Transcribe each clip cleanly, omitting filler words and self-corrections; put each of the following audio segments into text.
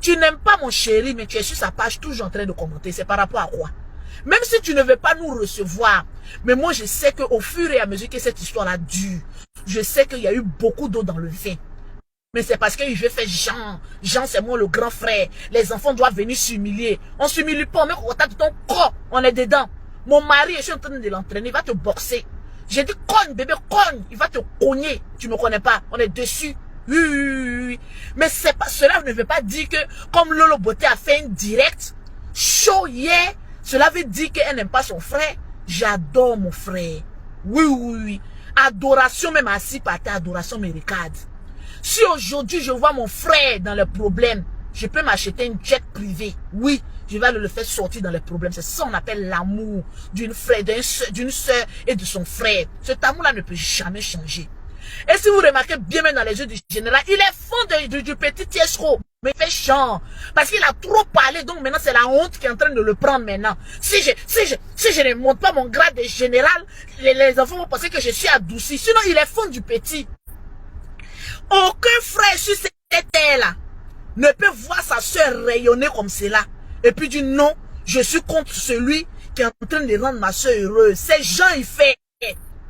Tu n'aimes pas mon chéri, mais tu es sur sa page toujours en train de commenter. C'est par rapport à quoi? Même si tu ne veux pas nous recevoir, mais moi je sais qu'au fur et à mesure que cette histoire-là dure, je sais qu'il y a eu beaucoup d'eau dans le vin. Mais c'est parce que je fais Jean. Jean, c'est moi le grand frère. Les enfants doivent venir s'humilier. On s'humilie pas, on met au contact de ton corps. On est dedans. Mon mari, je suis en train de l'entraîner, il va te boxer. J'ai dit cogne, bébé, cogne. Il va te cogner. Tu me connais pas. On est dessus. Oui, oui, oui, oui. Mais c'est pas, cela ne veut pas dire que, comme Lolo Beauté a fait une directe, show hier, cela veut dire qu'elle n'aime pas son frère. J'adore mon frère. Oui, oui, oui. Adoration même assis par terre, adoration méricade. Si aujourd'hui je vois mon frère dans les problèmes, je peux m'acheter une jet privée. Oui, je vais le faire sortir dans les problèmes. C'est ça qu'on appelle l'amour d'une frère, d'une soeur et de son frère. Cet amour-là ne peut jamais changer. Et si vous remarquez bien même dans les yeux du général, il est fond du petit Tiesco. Mais il fait chiant. Parce qu'il a trop parlé. Donc maintenant c'est la honte qui est en train de le prendre maintenant. Si je ne monte pas mon grade de général, les enfants vont penser que je suis adouci. Sinon il est fond du petit. Aucun frère sur cette terre-là ne peut voir sa soeur rayonner comme cela. Et puis dire non, je suis contre celui qui est en train de rendre ma soeur heureuse. Ces gens, il fait.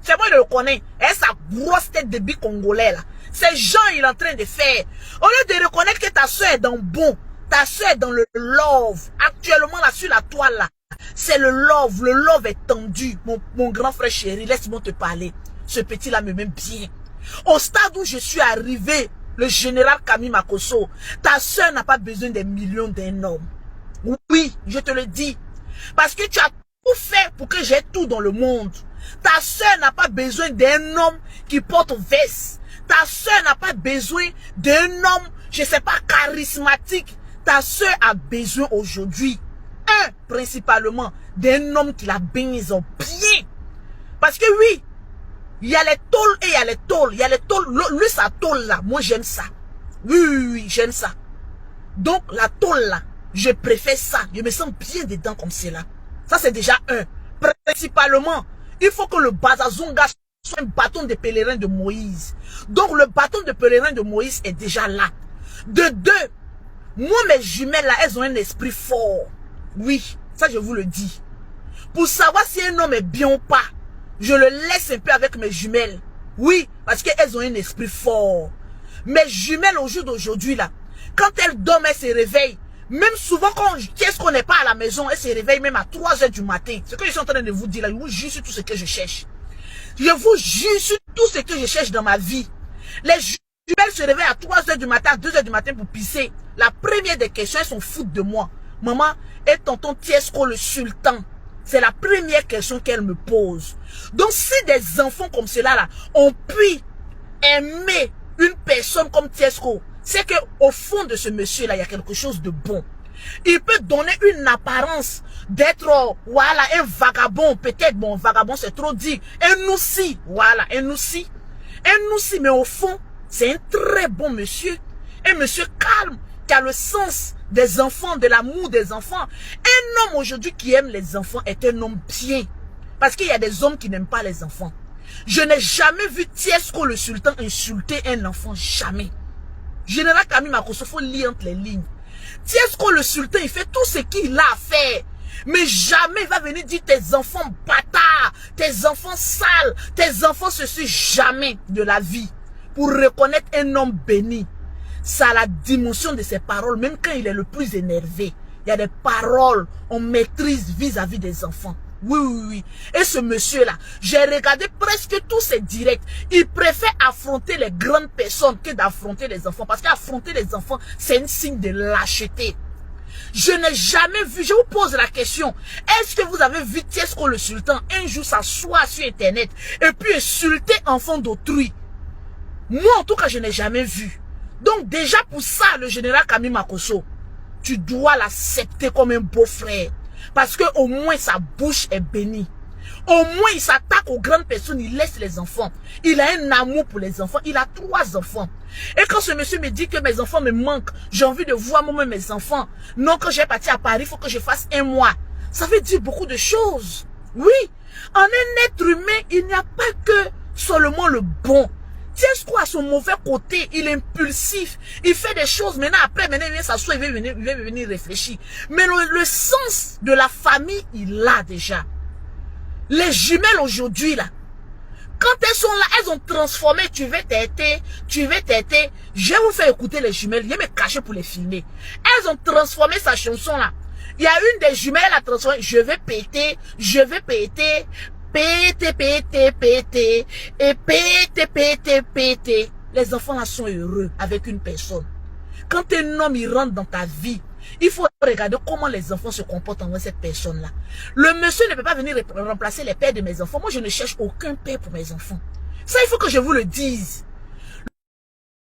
C'est moi, je le connais. Et sa grosse tête de bic congolais là. Ces gens, il est en train de faire. Au lieu de reconnaître que ta soeur est dans le bon, ta soeur est dans le love. Actuellement là, sur la toile là, c'est le love. Le love est tendu. Mon grand frère chéri, laisse-moi te parler. Ce petit là me met bien. Au stade où je suis arrivé, le général Camille Makosso, ta soeur n'a pas besoin des millions d'un homme. Oui, je te le dis. Parce que tu as tout fait pour que j'ai tout dans le monde. Ta soeur n'a pas besoin d'un homme qui porte veste. Ta soeur n'a pas besoin d'un homme, je sais pas, charismatique. Ta soeur a besoin aujourd'hui, principalement, d'un homme qui la bénisse bien. Parce que oui, il y a les tôles et il y a les tôles. Il y a les tôles. Lui, sa tôle là, moi j'aime ça. Oui, oui, oui, j'aime ça. Donc la tôle là, je préfère ça. Je me sens bien dedans comme cela. Ça c'est déjà un. Principalement, il faut que le Bazazunga soit un bâton de pèlerin de Moïse. Donc le bâton de pèlerin de Moïse est déjà là. De deux, moi mes jumelles là, elles ont un esprit fort. Oui, ça je vous le dis. Pour savoir si un homme est bien ou pas, je le laisse un peu avec mes jumelles. Oui, parce qu'elles ont un esprit fort. Mes jumelles au jour d'aujourd'hui là, quand elles dorment, elles se réveillent. Même souvent quand qu'est-ce qu'on n'est pas à la maison, elles se réveillent même à 3 h du matin. Ce que je suis en train de vous dire là, je vous jure sur tout ce que je cherche. Je vous jure sur tout ce que je cherche dans ma vie. Les jumelles se réveillent à 3 h du matin, à 2 h du matin pour pisser. La première des questions, elles sont foutent de moi. Maman, et tonton Tiesco le sultan? C'est la première question qu'elle me pose. Donc si des enfants comme cela là ont pu aimer une personne comme Tiesco, c'est que au fond de ce monsieur là, il y a quelque chose de bon. Il peut donner une apparence d'être, voilà, un vagabond. Peut-être, bon, vagabond c'est trop dit. Un noussi, voilà, un noussi. Un noussi, mais au fond, c'est un très bon monsieur. Un monsieur calme, qui a le sens des enfants, de l'amour des enfants. Un homme aujourd'hui qui aime les enfants est un homme bien. Parce qu'il y a des hommes qui n'aiment pas les enfants. Je n'ai jamais vu Tiesco le sultan insulter un enfant, jamais. Général Camille Makosso, faut lire entre les lignes. Tiesco le sultan, il fait tout ce qu'il a à faire. Mais jamais il va venir dire tes enfants bâtards, tes enfants sales, tes enfants ceci, jamais de la vie. Pour reconnaître un homme béni, ça a la dimension de ses paroles, même quand il est le plus énervé. Il y a des paroles, on maîtrise vis-à-vis des enfants. Oui, oui, oui. Et ce monsieur-là, j'ai regardé presque tous ses directs. Il préfère affronter les grandes personnes que d'affronter les enfants. Parce qu'affronter les enfants, c'est un signe de lâcheté. Je n'ai jamais vu, je vous pose la question, est-ce que vous avez vu Tiesco le sultan un jour s'asseoir sur internet et puis insulter enfant d'autrui? Moi, en tout cas, je n'ai jamais vu. Donc déjà pour ça, le général Camille Makosso, tu dois l'accepter comme un beau frère. Parce que au moins sa bouche est bénie. Au moins il s'attaque aux grandes personnes, il laisse les enfants. Il a un amour pour les enfants, il a 3 enfants. Et quand ce monsieur me dit que mes enfants me manquent, j'ai envie de voir moi-même mes enfants. Non, quand j'ai parti à Paris, il faut que je fasse 1 mois. Ça veut dire beaucoup de choses. Oui, en un être humain, il n'y a pas que seulement le bon. Tiesco a son mauvais côté, il est impulsif, il fait des choses, maintenant il vient s'asseoir, il va venir réfléchir. Mais le sens de la famille, il l'a déjà. Les jumelles aujourd'hui là, quand elles sont là, elles ont transformé, tu veux t'aider, je vais vous faire écouter les jumelles, je vais me cacher pour les filmer. Elles ont transformé sa chanson là. Il y a une des jumelles, elle a transformé, je vais péter, péter, et péter. Les enfants là sont heureux avec une personne. Quand un homme il rentre dans ta vie, il faut regarder comment les enfants se comportent envers cette personne-là. Le monsieur ne peut pas venir remplacer les pères de mes enfants. Moi, je ne cherche aucun père pour mes enfants. Ça, il faut que je vous le dise.